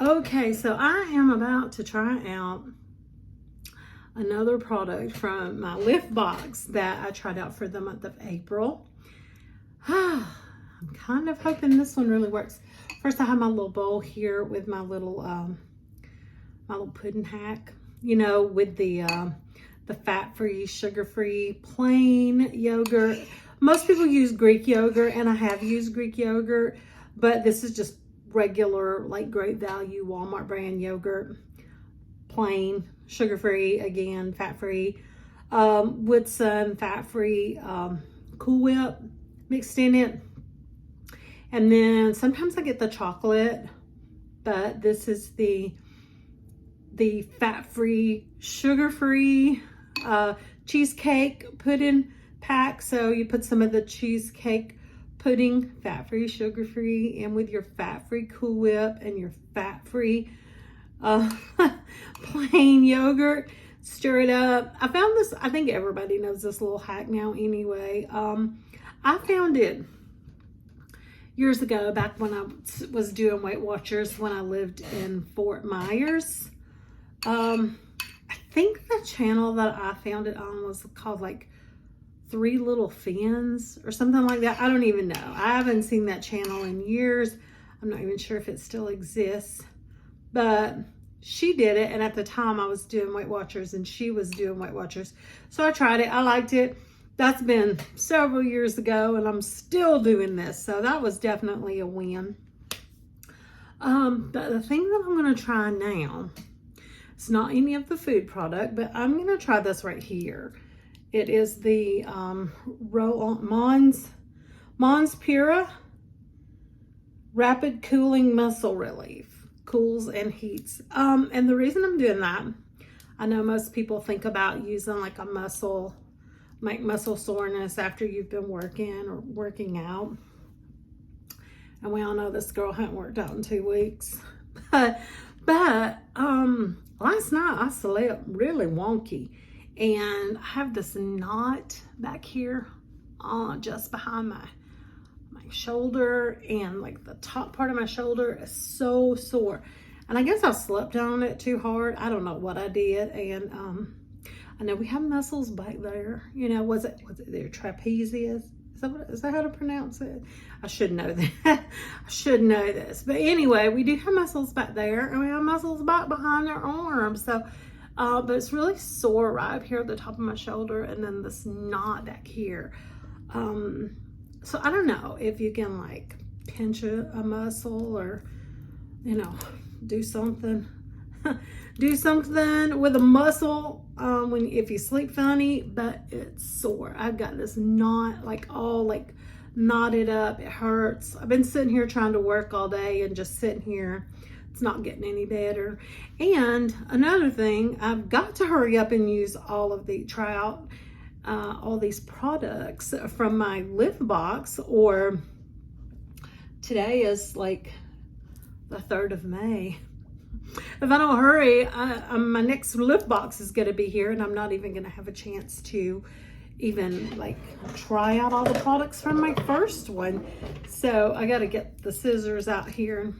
Okay, so I am about to try out another product from my liftbox that I tried out for the month of April. I'm kind of hoping this one really works. First, I have my little bowl here with my little pudding hack, you know, with the fat-free, sugar-free, plain yogurt. Most people use Greek yogurt, and I have used Greek yogurt, but this is just regular, like Great Value Walmart brand yogurt, plain, sugar-free, again, fat-free, with some fat-free Cool Whip mixed in it. And then sometimes I get the chocolate, but this is the fat-free, sugar-free cheesecake pudding pack. So you put some of the cheesecake pudding, fat-free, sugar-free, and with your fat-free Cool Whip and your fat-free plain yogurt, stir it up. I found this, I think everybody knows this little hack now anyway. I found it years ago, back when I was doing Weight Watchers when I lived in Fort Myers. I think the channel that I found it on was called like Three Little Fins or something like that. I don't even know. I haven't seen that channel in years. I'm not even sure if it still exists, but she did it. And at the time I was doing Weight Watchers and she was doing Weight Watchers. So I tried it. I liked it. That's been several years ago and I'm still doing this. So that was definitely a win. But the thing that I'm going to try now, it's not any of the food product, but I'm going to try this right here. It is the Mons Pura Rapid Cooling Muscle Relief. Cools and heats. And the reason I'm doing that, I know most people think about using like a muscle soreness after you've been working or working out. And we all know this girl hadn't worked out in 2 weeks. But last night I slept really wonky. And I have this knot back here just behind my shoulder, and like the top part of my shoulder is so sore. And I guess I slept on it too hard. I don't know what I did. And I know we have muscles back there. You know, was it their trapezius? Is that how to pronounce it? I should know that. I should know this. But anyway, we do have muscles back there, and we have muscles back behind our arms. So but it's really sore right up here at the top of my shoulder, and then this knot back here. So I don't know if you can like pinch a muscle or, you know, do something with a muscle if you sleep funny, but it's sore. I've got this knot like all like knotted up. It hurts. I've been sitting here trying to work all day and just sitting here. It's not getting any better. And another thing, I've got to hurry up and try out all these products from my liftbox, or today is like the 3rd of May. If I don't hurry, my next liftbox is going to be here, and I'm not even going to have a chance to even like try out all the products from my first one. So I got to get the scissors out here and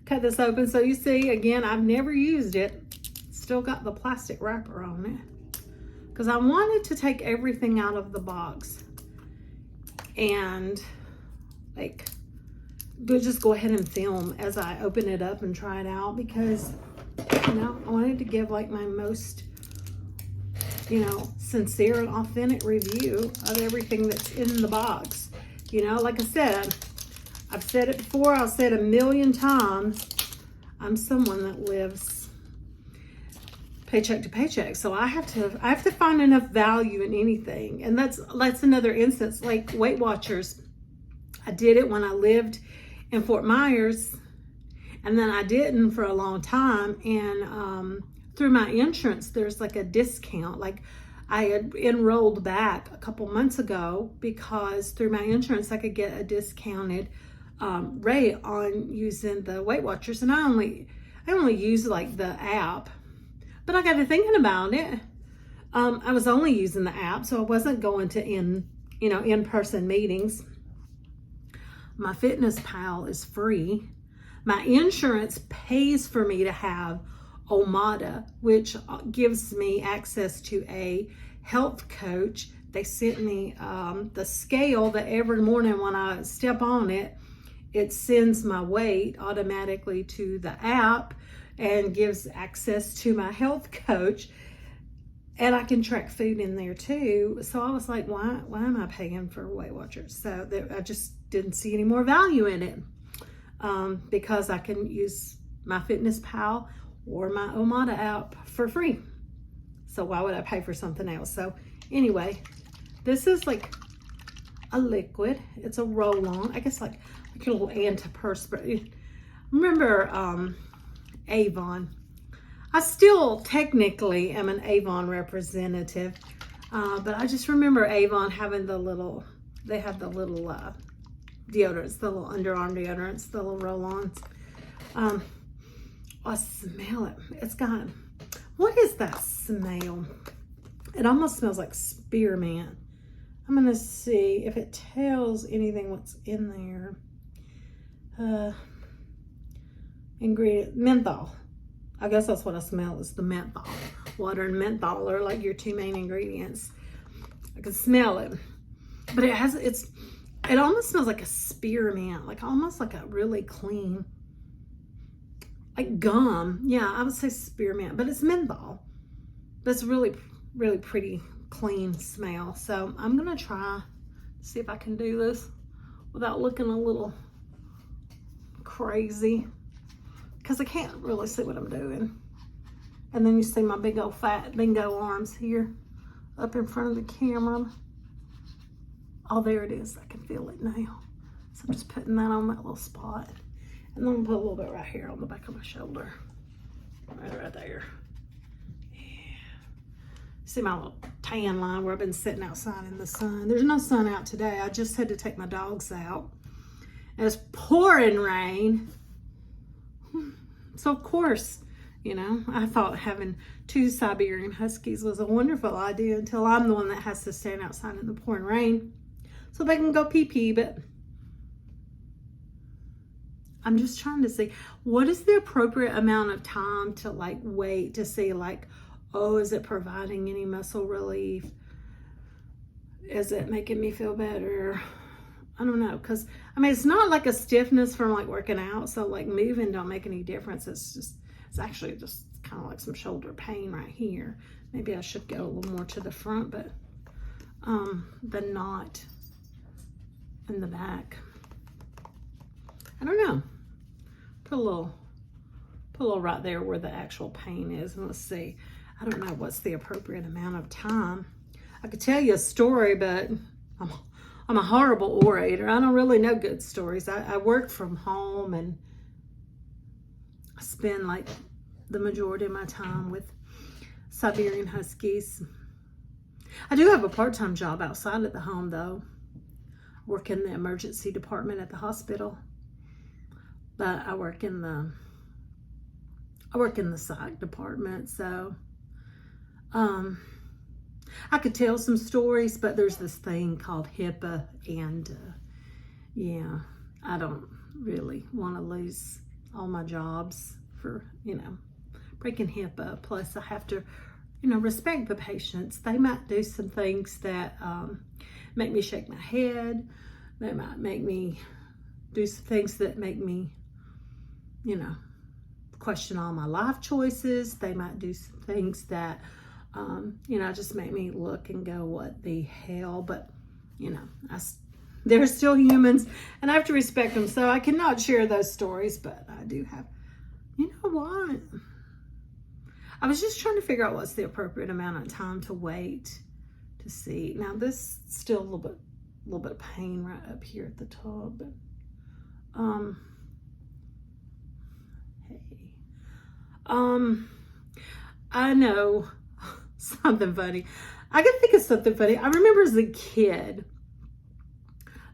cut this open. So you see, again, I've never used it. Still got the plastic wrapper on it because I wanted to take everything out of the box and like just go ahead and film as I open it up and try it out, because, you know, I wanted to give like my most, you know, sincere and authentic review of everything that's in the box. You know, like I said, I've said it before, I'll say it a million times. I'm someone that lives paycheck to paycheck. So I have to find enough value in anything. And that's another instance, like Weight Watchers. I did it when I lived in Fort Myers, and then I didn't for a long time. And through my insurance, there's like a discount. Like I had enrolled back a couple months ago because through my insurance, I could get a discounted rate on using the Weight Watchers. And I only use like the app, but I got to thinking about it. I was only using the app, so I wasn't going to in-person meetings. My Fitness Pal is free, My insurance pays for me to have Omada, which gives me access to a health coach. They sent me the scale that every morning when I step on it, it sends my weight automatically to the app and gives access to my health coach. And I can track food in there too. So I was like, why am I paying for Weight Watchers? So I just didn't see any more value in it, because I can use my Fitness Pal or my Omada app for free. So why would I pay for something else? So anyway, this is like a liquid. It's a roll-on. I guess like a little antiperspirant. Remember Avon? I still technically am an Avon representative, but I just remember Avon having they have the little deodorants, the little underarm deodorants, the little roll-ons. I smell it. It's got, what is that smell? It almost smells like spearmint. I'm gonna see if it tells anything what's in there. Ingredient, menthol. I guess that's what I smell, is the menthol. Water and menthol are like your two main ingredients. I can smell it. But it almost smells like a spearmint, like almost like a really clean, like gum. Yeah, I would say spearmint, but it's menthol. But it's really, really pretty clean smell. So I'm gonna try, see if I can do this without looking a little crazy, because I can't really see what I'm doing. And then you see my big old fat bingo arms here up in front of the camera. Oh, there it is. I can feel it now. So I'm just putting that on that little spot. And then I'm gonna put a little bit right here on the back of my shoulder. Right there. Yeah. See my little tan line where I've been sitting outside in the sun. There's no sun out today. I just had to take my dogs out. And it's pouring rain. So of course, you know, I thought having 2 Siberian Huskies was a wonderful idea until I'm the one that has to stand outside in the pouring rain so they can go pee-pee. But I'm just trying to see, what is the appropriate amount of time to like wait to see like, oh, is it providing any muscle relief? Is it making me feel better? I don't know, because I mean, it's not like a stiffness from like working out, so like moving don't make any difference. It's actually just kind of like some shoulder pain right here. Maybe I should go a little more to the front, but not in the back. I don't know. Put a little right there where the actual pain is, and let's see. I don't know what's the appropriate amount of time. I could tell you a story, but I'm a horrible orator. I don't really know good stories. I work from home and I spend like the majority of my time with Siberian Huskies. I do have a part-time job outside of the home though. I work in the emergency department at the hospital, but I work in the psych department. So I could tell some stories, but there's this thing called HIPAA, and yeah, I don't really want to lose all my jobs for, you know, breaking HIPAA. Plus I have to, you know, respect the patients. They might do some things that make me shake my head. They might make me do some things that make me, you know, question all my life choices. They might do some things that you know, just make me look and go, what the hell? But, you know, they're still humans and I have to respect them. So I cannot share those stories, but I do have, you know what? I was just trying to figure out what's the appropriate amount of time to wait to see. Now this still a little bit of pain right up here at the top, but, hey, I know something funny. I can think of something funny. I remember as a kid,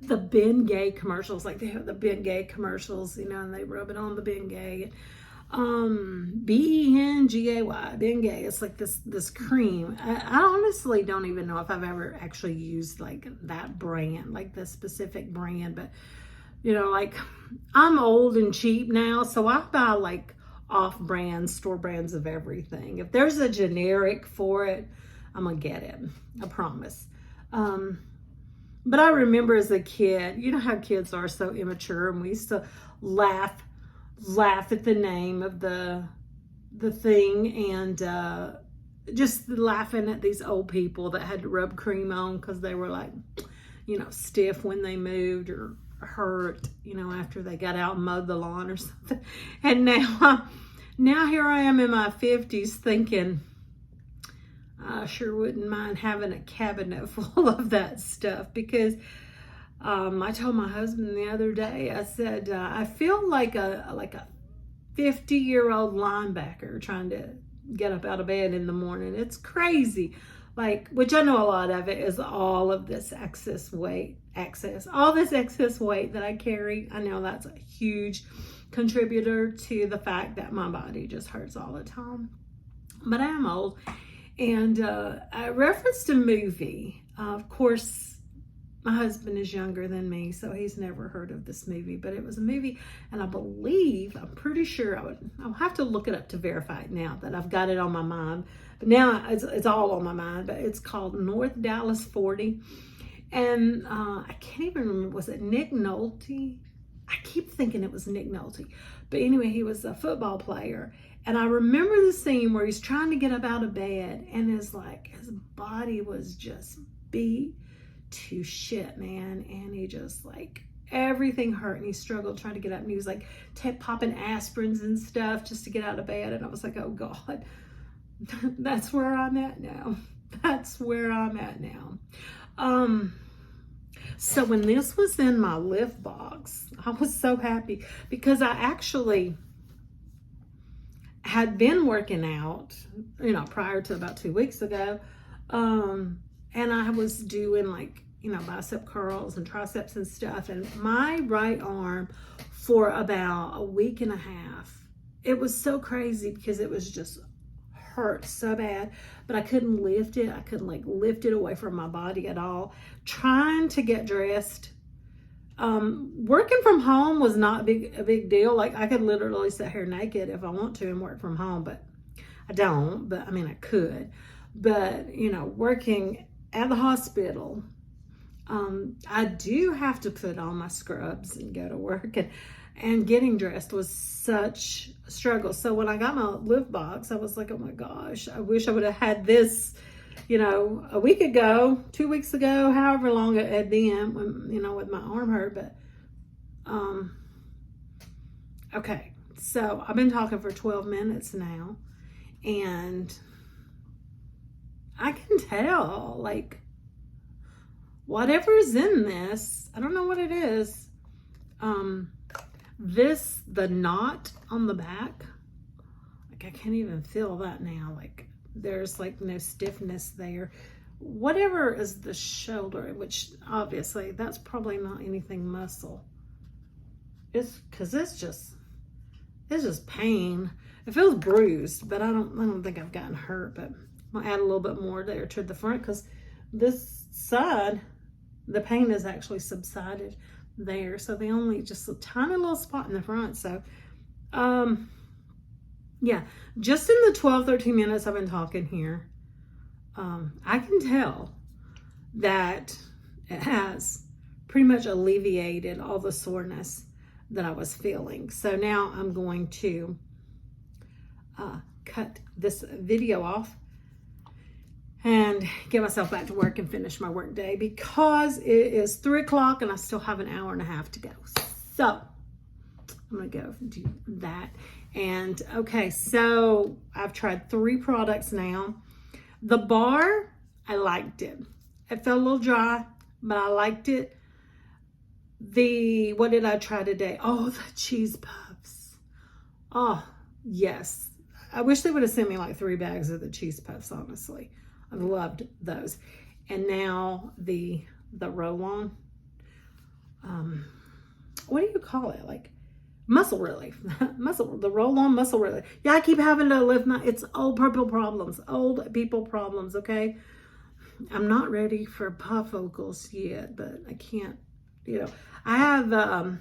the Bengay commercials, like they have the Bengay commercials, you know, and they rub it on the Bengay. B-E-N-G-A-Y, Bengay. It's like this cream. I honestly don't even know if I've ever actually used like that brand, like the specific brand, but like I'm old and cheap now, so I buy like off-brand, store brands of everything. If there's a generic for it, I'm gonna get it. I promise. But I remember as a kid, you know how kids are so immature, and we used to laugh at the name of the thing, and just laughing at these old people that had to rub cream on because they were like, stiff when they moved or hurt, after they got out and mowed the lawn or something. And now here I am in my 50s thinking, I sure wouldn't mind having a cabinet full of that stuff, because I told my husband the other day, I said, I feel like a 50-year-old linebacker trying to get up out of bed in the morning. It's crazy. Which I know a lot of it is all of this excess weight that I carry. I know that's a huge contributor to the fact that my body just hurts all the time. But I am old. And I referenced a movie. Of course, my husband is younger than me, so he's never heard of this movie. But it was a movie, and I'm pretty sure I'll have to look it up to verify it now that I've got it on my mind. But now it's all on my mind. But it's called North Dallas 40. And I can't even remember, was it Nick Nolte? I keep thinking it was Nick Nolte. But anyway, he was a football player. And I remember the scene where he's trying to get up out of bed, and his body was just beat to shit, man. And he just everything hurt, and he struggled trying to get up, and he was popping aspirins and stuff just to get out of bed. And I was like, oh God, that's where I'm at now. So when this was in my lift box, I was so happy, because I actually had been working out, prior to about 2 weeks ago. And I was doing bicep curls and triceps and stuff. And my right arm, for about a week and a half, it was so crazy because it was just hurt so bad, but I couldn't lift it. I couldn't lift it away from my body at all. Trying to get dressed. Working from home was not a big deal. I could literally sit here naked if I want to and work from home, but I don't. But I mean, I could. But working at the hospital, I do have to put on my scrubs and go to work, and getting dressed was such a struggle. So when I got my lift box, I was like, oh my gosh, I wish I would have had this, a week ago, 2 weeks ago, however long it had been, when, with my arm hurt. But, okay. So I've been talking for 12 minutes now, and I can tell, whatever's in this, I don't know what it is. The knot on the back, I can't even feel that now. There's no stiffness there. Whatever is the shoulder, which obviously that's probably not anything muscle. It's just pain. It feels bruised, but I don't think I've gotten hurt. But I'll add a little bit more there to the front, because this side, the pain has actually subsided there. So they only just a tiny little spot in the front. So, yeah, just in the 12-13 minutes I've been talking here, I can tell that it has pretty much alleviated all the soreness that I was feeling. So now I'm going to cut this video off and get myself back to work and finish my work day, because it is 3 o'clock and I still have an hour and a half to go. So I'm gonna go do that. And okay, so I've tried 3 products now. The bar, I liked it. It felt a little dry, but I liked it. What did I try today? Oh, the cheese puffs. Oh, yes. I wish they would have sent me 3 bags of the cheese puffs, honestly. I loved those. And now the roll-on, what do you call it? Muscle relief. The roll-on muscle relief. Yeah, I keep having to lift it's old people problems, okay? I'm not ready for puff vocals yet, but I can't, I have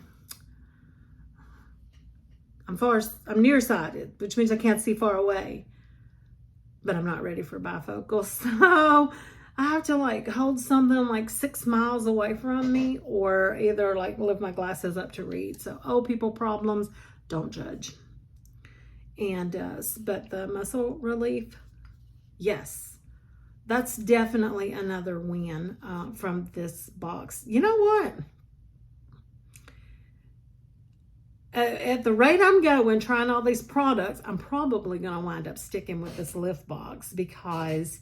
I'm nearsighted, which means I can't see far away, but I'm not ready for bifocal. So I have to like hold something like 6 miles away from me, or either like lift my glasses up to read. So old people problems, don't judge. And but the muscle relief, yes, that's definitely another win from this box. You know what? At the rate I'm going, trying all these products, I'm probably going to wind up sticking with this liftbox because,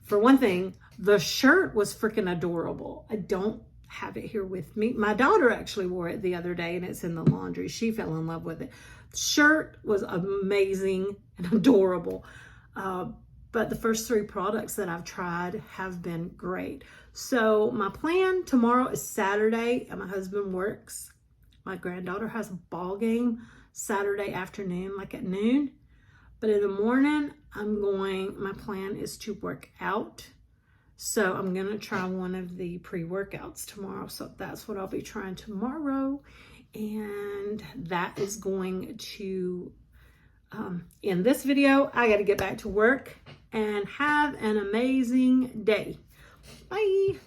for one thing, the shirt was freaking adorable. I don't have it here with me. My daughter actually wore it the other day, and it's in the laundry. She fell in love with it. The shirt was amazing and adorable. But the first 3 products that I've tried have been great. So my plan tomorrow is Saturday, and my husband works. My granddaughter has a ball game Saturday afternoon, like at noon. But in the morning, my plan is to work out. So I'm going to try one of the pre-workouts tomorrow. So that's what I'll be trying tomorrow. And that is going to end this video. I got to get back to work and have an amazing day. Bye.